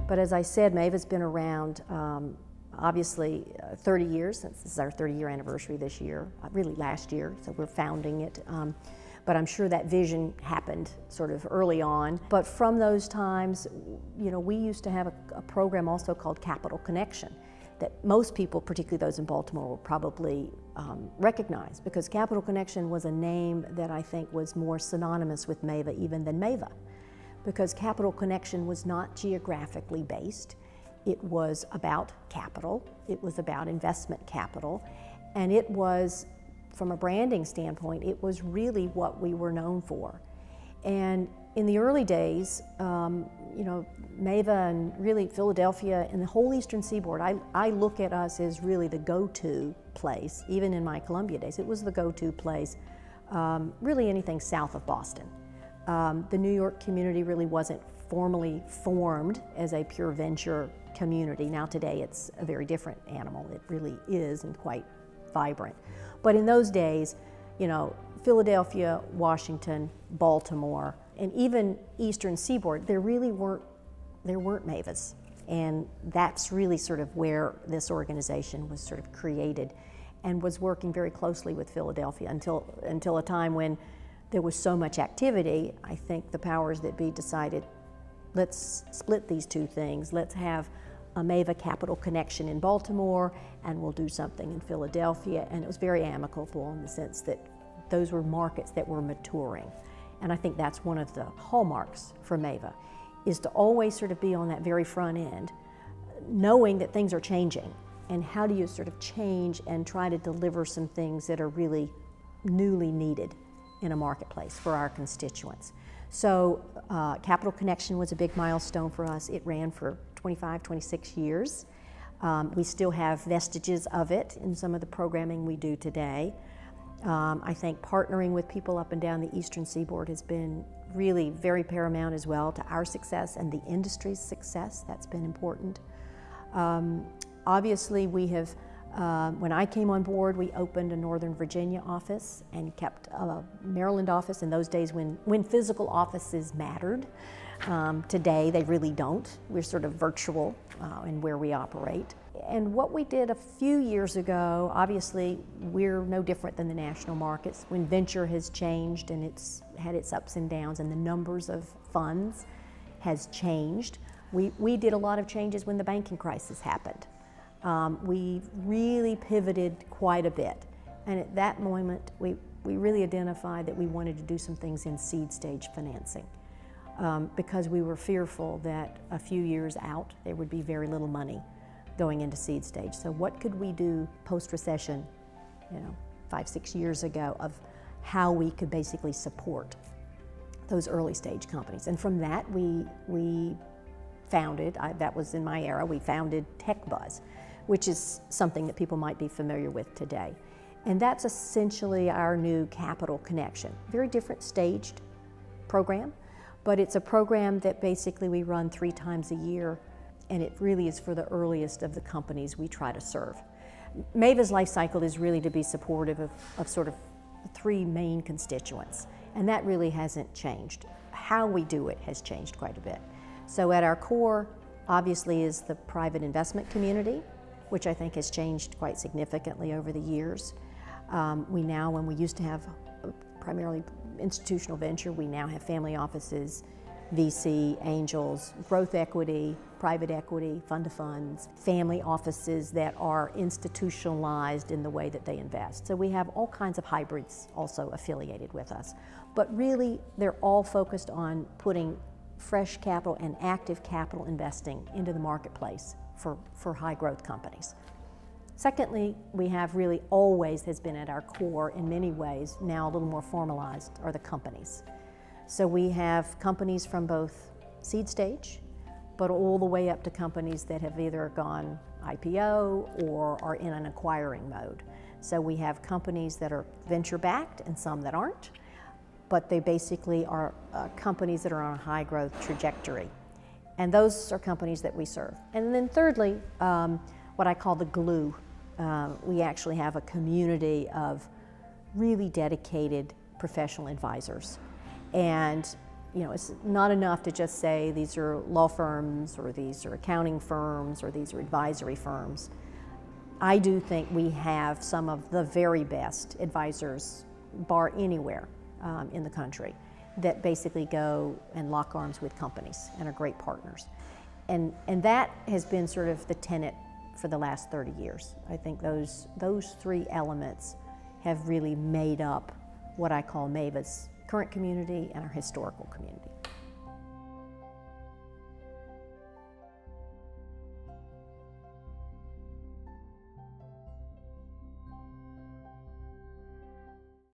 But as I said, Mave's been around obviously 30 years, since this is our 30-year anniversary this year, really last year, so we're founding it. But I'm sure that vision happened sort of early on. But from those times, you know, we used to have a program also called Capital Connection that most people, particularly those in Baltimore, will probably recognize, because Capital Connection was a name that I think was more synonymous with Mava even than Mava, because Capital Connection was not geographically based. It was about capital, it was about investment capital, and it was, from a branding standpoint, it was really what we were known for. And in the early days, you know, Mava and really Philadelphia and the whole Eastern Seaboard, I look at us as really the go-to place. Even in my Columbia days, it was the go-to place, really anything south of Boston. The New York community really wasn't formally formed as a pure venture community. Now today it's a very different animal. It really is, and quite vibrant. But in those days, you know, Philadelphia, Washington, Baltimore, and even Eastern Seaboard, there weren't Mavas. And that's really sort of where this organization was sort of created, and was working very closely with Philadelphia until a time when there was so much activity. I think the powers that be decided, let's split these two things. Let's have a Mava Capital Connection in Baltimore, and we'll do something in Philadelphia. And it was very amicable in the sense that those were markets that were maturing. And I think that's one of the hallmarks for Mava, is to always sort of be on that very front end, knowing that things are changing. And how do you sort of change and try to deliver some things that are really newly needed in a marketplace for our constituents. So Capital Connection was a big milestone for us. It ran for 25, 26 years. We still have vestiges of it in some of the programming we do today. I think partnering with people up and down the Eastern Seaboard has been really very paramount as well to our success and the industry's success. That's been important. Obviously, we have, when I came on board, we opened a Northern Virginia office and kept a Maryland office in those days when physical offices mattered. Today, they really don't. We're sort of virtual in where we operate. And what we did a few years ago, obviously, we're no different than the national markets. When venture has changed and it's had its ups and downs and the numbers of funds has changed, we did a lot of changes when the banking crisis happened. We really pivoted quite a bit. And at that moment, we really identified that we wanted to do some things in seed stage financing because we were fearful that a few years out, there would be very little money going into seed stage. So what could we do post-recession, 5, 6 years ago, of how we could basically support those early stage companies? And from that, we founded, that was in my era, we founded TechBuzz, which is something that people might be familiar with today. And that's essentially our new Capital Connection. Very different staged program, but it's a program that basically we run 3 times a year, and it really is for the earliest of the companies we try to serve. Mava's life cycle is really to be supportive of sort of 3 main constituents, and that really hasn't changed. How we do it has changed quite a bit. So at our core, obviously, is the private investment community, which I think has changed quite significantly over the years. We now, when we used to have primarily institutional venture, we now have family offices, VC, angels, growth equity, private equity, fund of funds, family offices that are institutionalized in the way that they invest. So we have all kinds of hybrids also affiliated with us. But really, they're all focused on putting fresh capital and active capital investing into the marketplace for high growth companies. Secondly, we have really always has been at our core in many ways, now a little more formalized, are the companies. So we have companies from both seed stage, but all the way up to companies that have either gone IPO or are in an acquiring mode. So we have companies that are venture backed and some that aren't, but they basically are companies that are on a high growth trajectory. And those are companies that we serve. And then thirdly, what I call the glue. We actually have a community of really dedicated professional advisors. And you know, it's not enough to just say these are law firms or these are accounting firms or these are advisory firms. I do think we have some of the very best advisors, bar anywhere in the country, that basically go and lock arms with companies and are great partners. And that has been sort of the tenet for the last 30 years. I think those three elements have really made up what I call MAVA's current community and our historical community.